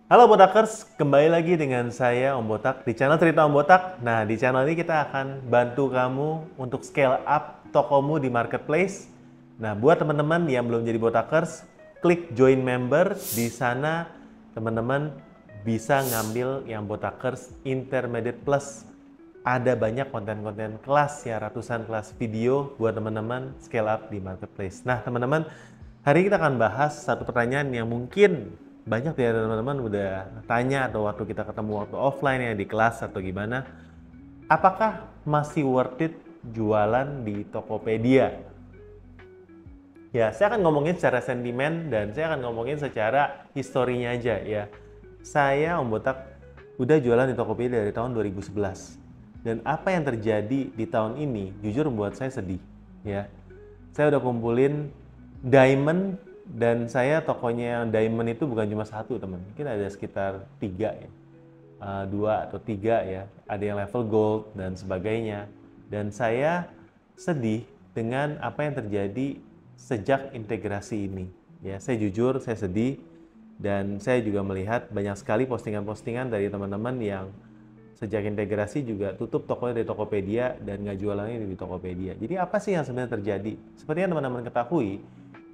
Halo Botakers, kembali lagi dengan saya Om Botak di channel Cerita Om Botak. Nah, di channel ini kita akan bantu kamu untuk scale up tokomu di marketplace. Nah, buat teman-teman yang belum jadi Botakers, klik join member. Di sana teman-teman bisa ngambil yang Botakers Intermediate Plus. Ada banyak konten-konten kelas ya, ratusan kelas video buat teman-teman scale up di marketplace. Nah, teman-teman, hari ini kita akan bahas satu pertanyaan yang mungkin banyak ya teman-teman udah tanya atau waktu kita ketemu waktu offline ya di kelas atau gimana. Apakah masih worth it jualan di Tokopedia? Ya, saya akan ngomongin secara sentimen dan saya akan ngomongin secara historinya aja ya. Saya Om Botak udah jualan di Tokopedia dari tahun 2011. Dan apa yang terjadi di tahun ini jujur membuat saya sedih ya. Saya udah kumpulin diamond dan saya tokonya diamond itu bukan cuma satu teman. Mungkin ada sekitar 3 ya. 2 atau 3 ya. Ada yang level gold dan sebagainya. Dan saya sedih dengan apa yang terjadi sejak integrasi ini. Ya, saya jujur, saya sedih dan saya juga melihat banyak sekali postingan-postingan dari teman-teman yang sejak integrasi juga tutup tokonya dari Tokopedia dan nggak jualannya di Tokopedia. Jadi apa sih yang sebenarnya terjadi? Seperti yang teman-teman ketahui,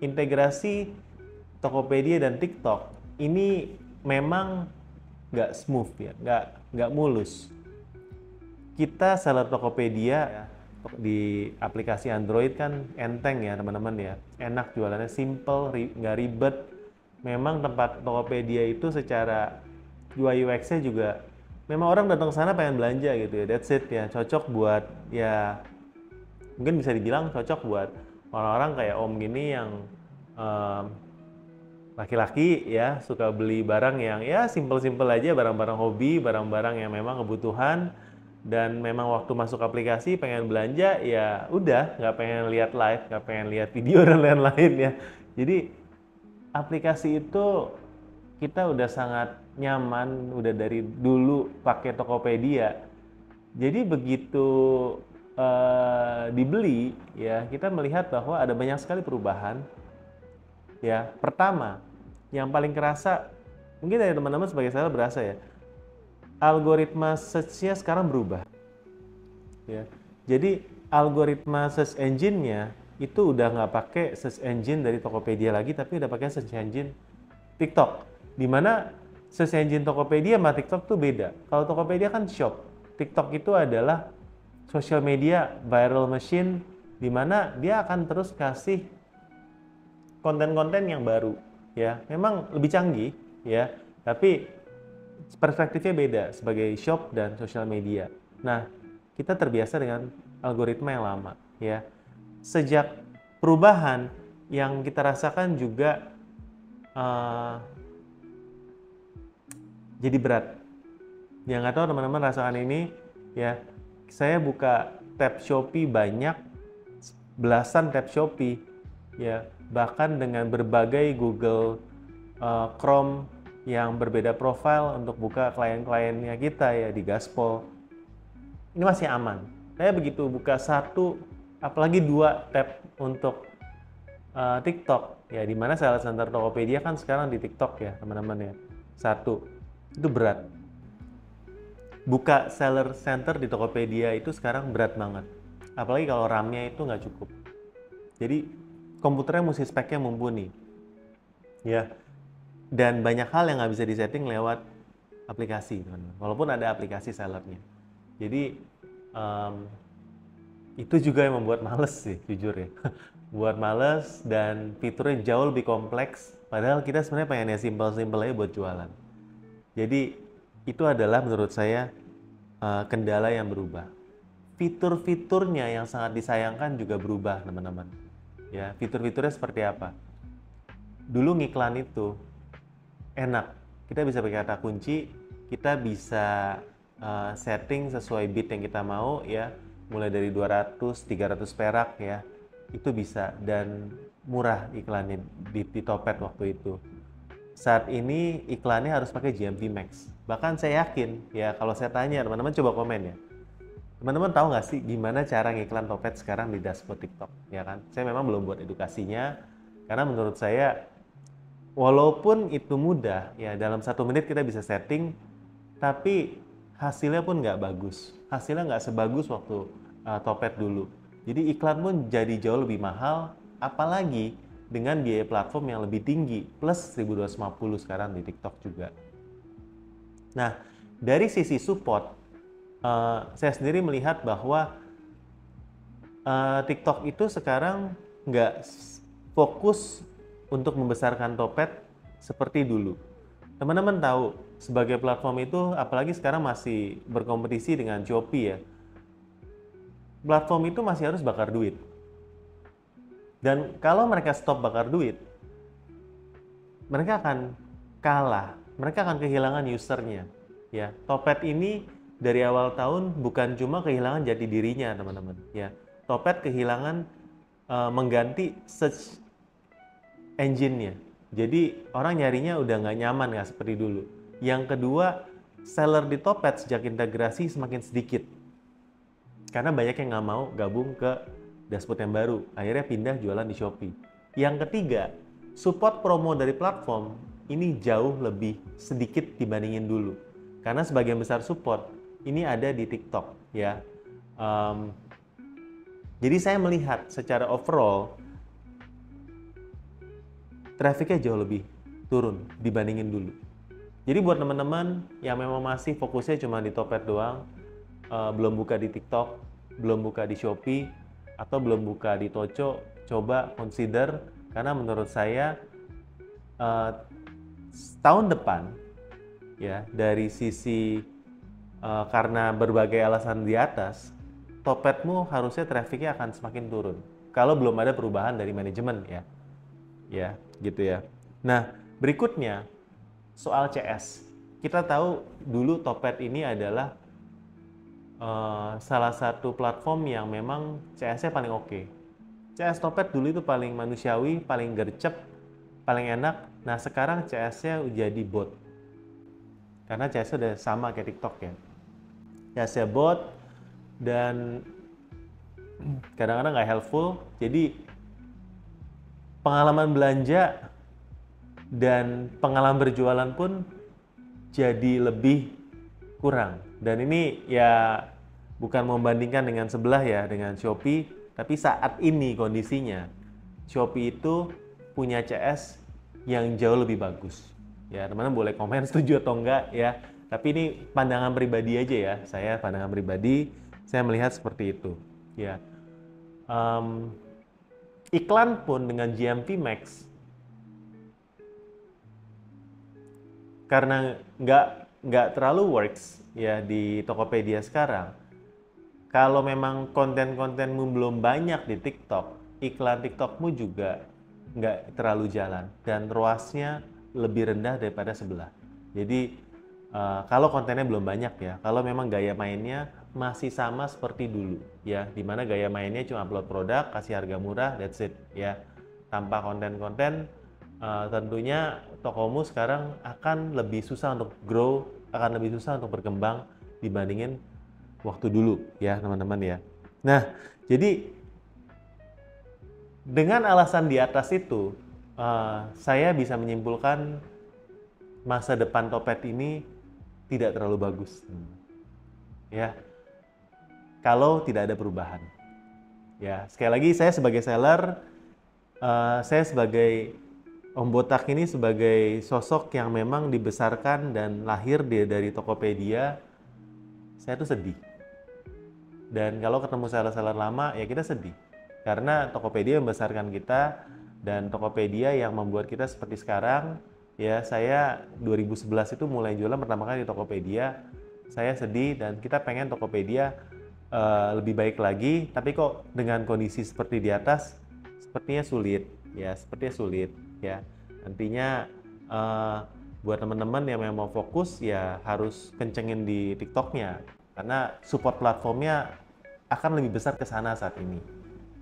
integrasi Tokopedia dan TikTok ini memang nggak smooth ya, nggak mulus. Kita seller Tokopedia ya, di aplikasi Android kan enteng ya teman-teman ya, enak jualannya, simple, nggak ribet. Memang tempat Tokopedia itu secara UI UX-nya juga memang orang datang ke sana pengen belanja gitu ya, that's it ya, cocok buat ya mungkin bisa dibilang cocok buat orang-orang kayak Om gini yang em, laki-laki ya suka beli barang yang ya simple-simple aja, barang-barang hobi, barang-barang yang memang kebutuhan dan memang waktu masuk aplikasi pengen belanja ya udah nggak pengen lihat live, nggak pengen lihat video dan lain-lain ya. Jadi aplikasi itu kita udah sangat nyaman, udah dari dulu pakai Tokopedia. Jadi begitu dibeli ya kita melihat bahwa ada banyak sekali perubahan. Ya, pertama, yang paling kerasa mungkin dari teman-teman sebagai saya berasa ya, algoritma search-nya sekarang berubah. Ya, jadi algoritma search engine-nya itu udah nggak pakai search engine dari Tokopedia lagi, tapi udah pakai search engine TikTok. Dimana search engine Tokopedia sama TikTok tuh beda. Kalau Tokopedia kan shop, TikTok itu adalah social media viral machine, dimana dia akan terus kasih konten-konten yang baru ya memang lebih canggih ya tapi perspektifnya beda sebagai shop dan sosial media. Nah, kita terbiasa dengan algoritma yang lama ya. Sejak perubahan yang kita rasakan juga uh, jadi berat. Yang nggak tahu teman-teman rasakan ini ya. Saya buka tab Shopee banyak, belasan tab Shopee ya, bahkan dengan berbagai Google Chrome yang berbeda profile untuk buka klien-kliennya kita ya di Gaspol. Ini masih aman. Saya begitu buka satu, apalagi 2 tab untuk TikTok ya, dimana sales center Tokopedia kan sekarang di TikTok ya teman-teman ya. Satu, itu berat. Buka seller center di Tokopedia itu sekarang berat banget. Apalagi kalau RAM-nya itu nggak cukup. Jadi komputernya mesti speknya mumpuni. Ya, dan banyak hal yang nggak bisa disetting lewat aplikasi, teman-teman. Walaupun ada aplikasi sellernya. Jadi itu juga yang membuat males sih, jujur ya. Buat males dan fiturnya jauh lebih kompleks. Padahal kita sebenarnya pengen yang simple-simple aja buat jualan. Jadi itu adalah menurut saya kendala yang berubah. Fitur-fiturnya yang sangat disayangkan juga berubah, teman-teman. Ya, fitur-fiturnya seperti apa? Dulu ngiklan itu enak. Kita bisa pakai kata kunci, kita bisa setting sesuai bid yang kita mau ya, mulai dari 200, 300 perak ya. Itu bisa dan murah iklannya di Topet waktu itu. Saat ini iklannya harus pakai GMP Max. Bahkan saya yakin ya kalau saya tanya teman-teman coba komen ya. Teman-teman tahu nggak sih gimana cara ngiklan Topet sekarang di dashboard TikTok? Ya kan? Saya memang belum buat edukasinya karena menurut saya walaupun itu mudah, ya dalam 1 menit kita bisa setting, tapi hasilnya pun nggak bagus. Hasilnya nggak sebagus waktu Topet dulu. Jadi iklan pun jadi jauh lebih mahal, apalagi dengan biaya platform yang lebih tinggi, plus 1.250 sekarang di TikTok juga. Nah, dari sisi support, saya sendiri melihat bahwa TikTok itu sekarang nggak fokus untuk membesarkan Topet seperti dulu. Teman-teman tahu, sebagai platform itu, apalagi sekarang masih berkompetisi dengan Shopee ya, platform itu masih harus bakar duit. Dan kalau mereka stop bakar duit, mereka akan kalah, mereka akan kehilangan usernya. Ya, Topet ini dari awal tahun bukan cuma kehilangan jati dirinya, teman-teman. Ya, Topet kehilangan mengganti search engine-nya. Jadi orang nyarinya udah nggak nyaman, nggak seperti dulu. Yang kedua, seller di Topet sejak integrasi semakin sedikit. Karena banyak yang nggak mau gabung ke dashboard yang baru. Akhirnya pindah jualan di Shopee. Yang ketiga, support promo dari platform ini jauh lebih sedikit dibandingin dulu. Karena sebagian besar support ini ada di TikTok ya. Jadi saya melihat secara overall trafficnya jauh lebih turun dibandingin dulu. Jadi buat teman-teman yang memang masih fokusnya cuma di Topet doang, belum buka di TikTok, belum buka di Shopee, atau belum buka di Tocho, coba consider, karena menurut saya tahun depan ya dari sisi karena berbagai alasan di atas, Topetmu harusnya trafficnya akan semakin turun kalau belum ada perubahan dari manajemen ya gitu ya. Nah, berikutnya soal CS. Kita tahu dulu Topet ini adalah salah satu platform yang memang CS-nya paling oke. CS Topet dulu itu paling manusiawi, paling gercep, paling enak. Nah, sekarang CS-nya jadi bot. Karena CS-nya udah sama kayak TikTok ya. CS-nya bot dan kadang-kadang nggak helpful. Jadi pengalaman belanja dan pengalaman berjualan pun jadi lebih kurang. Dan ini ya bukan membandingkan dengan sebelah ya, dengan Shopee, tapi saat ini kondisinya Shopee itu punya CS yang jauh lebih bagus. Ya, teman-teman boleh komen setuju atau enggak ya. Tapi ini pandangan pribadi aja ya. Saya pandangan pribadi, saya melihat seperti itu. Ya, iklan pun dengan GMV Max karena nggak terlalu works ya di Tokopedia sekarang. Kalau memang konten-kontenmu belum banyak di TikTok, iklan TikTokmu juga nggak terlalu jalan dan ROAS-nya lebih rendah daripada sebelah. Jadi kalau kontennya belum banyak ya, kalau memang gaya mainnya masih sama seperti dulu ya, dimana gaya mainnya cuma upload produk, kasih harga murah, that's it ya, tanpa konten-konten. Tentunya tokomu sekarang akan lebih susah untuk grow, akan lebih susah untuk berkembang dibandingin waktu dulu ya teman-teman ya. Nah, jadi dengan alasan di atas itu, saya bisa menyimpulkan masa depan Topet ini tidak terlalu bagus ya, kalau tidak ada perubahan ya. Sekali lagi, saya sebagai seller, saya sebagai Om Botak ini sebagai sosok yang memang dibesarkan dan lahir dari Tokopedia, saya tuh sedih. Dan kalau ketemu seller-seller lama, ya kita sedih. Karena Tokopedia membesarkan kita, dan Tokopedia yang membuat kita seperti sekarang. Ya, saya 2011 itu mulai jualan pertama kali di Tokopedia. Saya sedih dan kita pengen Tokopedia lebih baik lagi. Tapi kok dengan kondisi seperti di atas, sepertinya sulit. Ya, sepertinya sulit. Ya, nantinya buat teman-teman yang memang mau fokus ya harus kencengin di TikToknya karena support platformnya akan lebih besar ke sana saat ini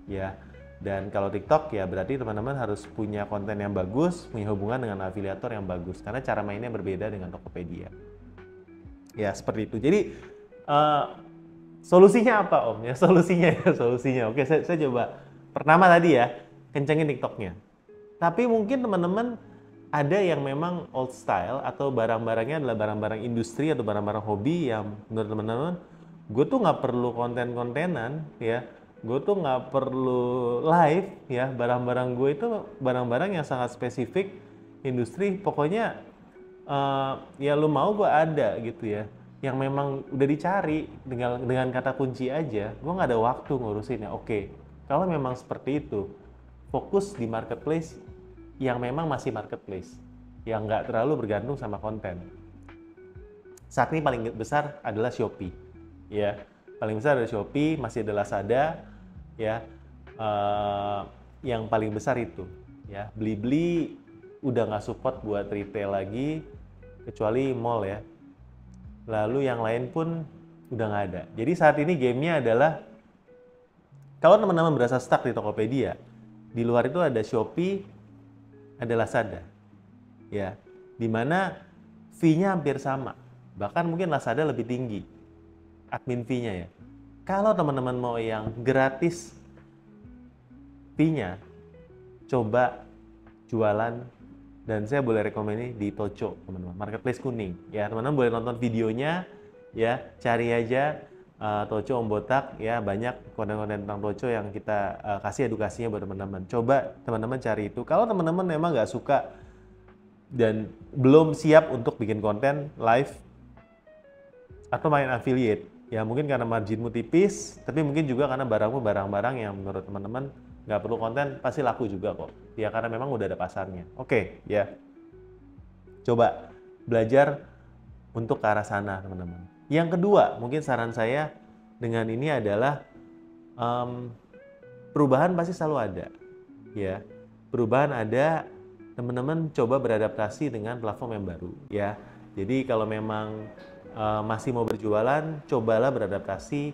ya. Dan kalau TikTok ya berarti teman-teman harus punya konten yang bagus, punya hubungan dengan afiliator yang bagus karena cara mainnya berbeda dengan Tokopedia ya, seperti itu. Jadi solusinya apa Om ya? Solusinya oke, saya coba. Pertama tadi ya, kencengin TikToknya. Tapi mungkin teman-teman ada yang memang old style atau barang-barangnya adalah barang-barang industri atau barang-barang hobi yang menurut teman-teman, gue tuh nggak perlu konten-kontenan ya, gue tuh nggak perlu live ya, barang-barang gue itu barang-barang yang sangat spesifik industri, pokoknya ya lu mau gue ada gitu ya, yang memang udah dicari dengan kata kunci aja, gue nggak ada waktu ngurusin ya. Oke, kalau memang seperti itu, fokus di marketplace yang memang masih marketplace, yang nggak terlalu bergantung sama konten. Saat ini paling besar adalah Shopee, ya. Paling besar adalah Shopee, masih ada Lazada, ya. Yang paling besar itu, ya. Blibli udah nggak support buat retail lagi, kecuali mall ya. Lalu yang lain pun udah nggak ada. Jadi saat ini gamenya adalah, kalau teman-teman berasa stuck di Tokopedia, di luar itu ada Shopee, ada Lazada, ya, dimana fee-nya hampir sama, bahkan mungkin Lazada lebih tinggi admin fee-nya ya. Kalau teman-teman mau yang gratis fee-nya, coba jualan, dan saya boleh rekomendasi di Tocho, teman-teman, marketplace kuning, ya. Teman-teman boleh nonton videonya, ya, cari aja Tocho Om Botak, ya, banyak konten-konten tentang Tocho yang kita kasih edukasinya buat teman-teman. Coba teman-teman cari itu. Kalau teman-teman memang nggak suka dan belum siap untuk bikin konten live atau main affiliate, ya mungkin karena marginmu tipis, tapi mungkin juga karena barangmu barang-barang yang menurut teman-teman nggak perlu konten, pasti laku juga kok. Ya karena memang udah ada pasarnya. Oke, ya. Coba belajar untuk ke arah sana, teman-teman. Yang kedua, mungkin saran saya dengan ini adalah perubahan pasti selalu ada, ya. Perubahan ada, teman-teman coba beradaptasi dengan platform yang baru, ya. Jadi kalau memang masih mau berjualan, cobalah beradaptasi.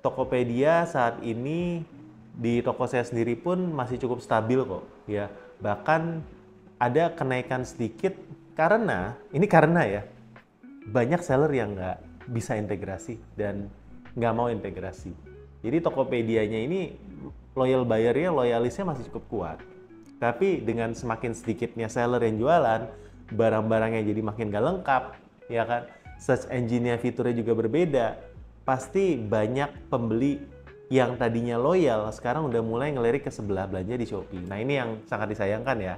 Tokopedia saat ini di toko saya sendiri pun masih cukup stabil kok, ya. Bahkan ada kenaikan sedikit karena ya banyak seller yang nggak bisa integrasi dan nggak mau integrasi. Jadi Tokopedia-nya ini loyal buyer-nya, loyalisnya masih cukup kuat. Tapi dengan semakin sedikitnya seller yang jualan, barang-barangnya jadi makin nggak lengkap, ya kan? Search engine-nya fiturnya juga berbeda. Pasti banyak pembeli yang tadinya loyal, sekarang udah mulai ngelirik ke sebelah belanja di Shopee. Nah ini yang sangat disayangkan ya.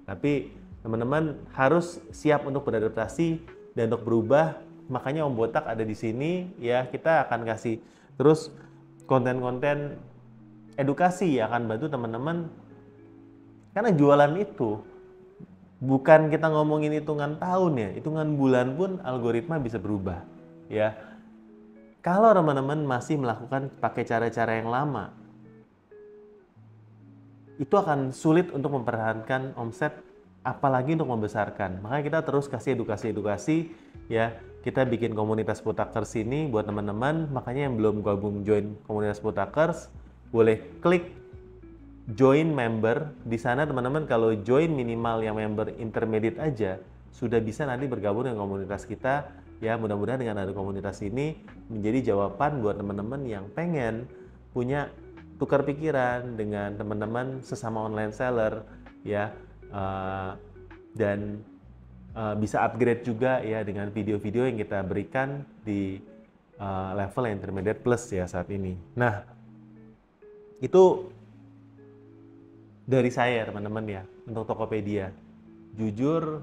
Tapi teman-teman harus siap untuk beradaptasi dan untuk berubah. Makanya Om Botak ada di sini, ya, kita akan kasih terus konten-konten edukasi yang akan bantu teman-teman, karena jualan itu bukan kita ngomongin hitungan tahun ya, hitungan bulan pun algoritma bisa berubah, ya. Kalau teman-teman masih melakukan pakai cara-cara yang lama, itu akan sulit untuk mempertahankan omset, apalagi untuk membesarkan. Makanya kita terus kasih edukasi-edukasi, ya. Kita bikin komunitas Botakers ini buat teman-teman. Makanya yang belum gabung join komunitas Botakers, boleh klik join member. Di sana teman-teman kalau join minimal yang member intermediate aja, sudah bisa nanti bergabung dengan komunitas kita. Ya mudah-mudahan dengan ada komunitas ini menjadi jawaban buat teman-teman yang pengen punya tukar pikiran dengan teman-teman sesama online seller, ya, dan bisa upgrade juga ya dengan video-video yang kita berikan di level intermediate plus ya saat ini. Nah, itu dari saya teman-teman ya untuk Tokopedia. Jujur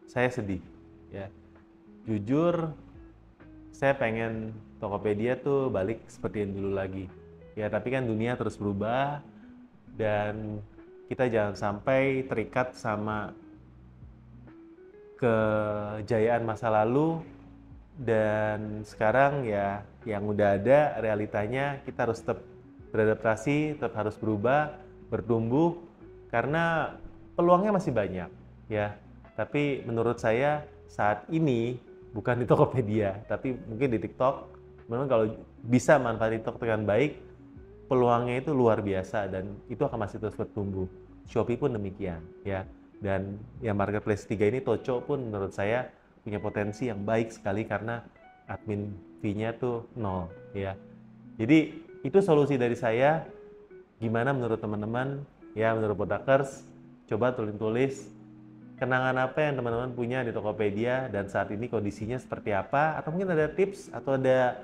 saya sedih ya. Jujur saya pengen Tokopedia tuh balik seperti yang dulu lagi. Ya, tapi kan dunia terus berubah dan kita jangan sampai terikat sama kejayaan masa lalu, dan sekarang ya yang udah ada realitanya, kita harus tetap beradaptasi, tetap harus berubah, bertumbuh, karena peluangnya masih banyak ya. Tapi menurut saya saat ini bukan di Tokopedia, tapi mungkin di TikTok. Memang kalau bisa manfaat TikTok dengan baik, peluangnya itu luar biasa dan itu akan masih terus bertumbuh. Shopee pun demikian ya. Dan yang marketplace 3 ini, Tocho pun menurut saya punya potensi yang baik sekali karena admin fee-nya tuh 0 ya. Jadi itu solusi dari saya. Gimana menurut teman-teman? Ya menurut Botakers, coba tulis kenangan apa yang teman-teman punya di Tokopedia dan saat ini kondisinya seperti apa, atau mungkin ada tips atau ada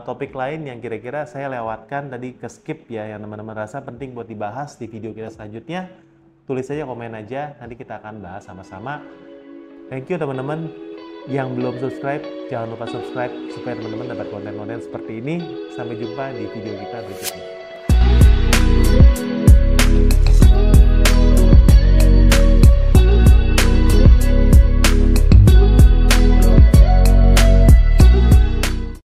topik lain yang kira-kira saya lewatkan tadi ke skip ya, yang teman-teman rasa penting buat dibahas di video kita selanjutnya. Tulis saja, komen aja, nanti kita akan bahas sama-sama. Thank you teman-teman. Yang belum subscribe, jangan lupa subscribe supaya teman-teman dapat konten-konten seperti ini. Sampai jumpa di video kita berikutnya.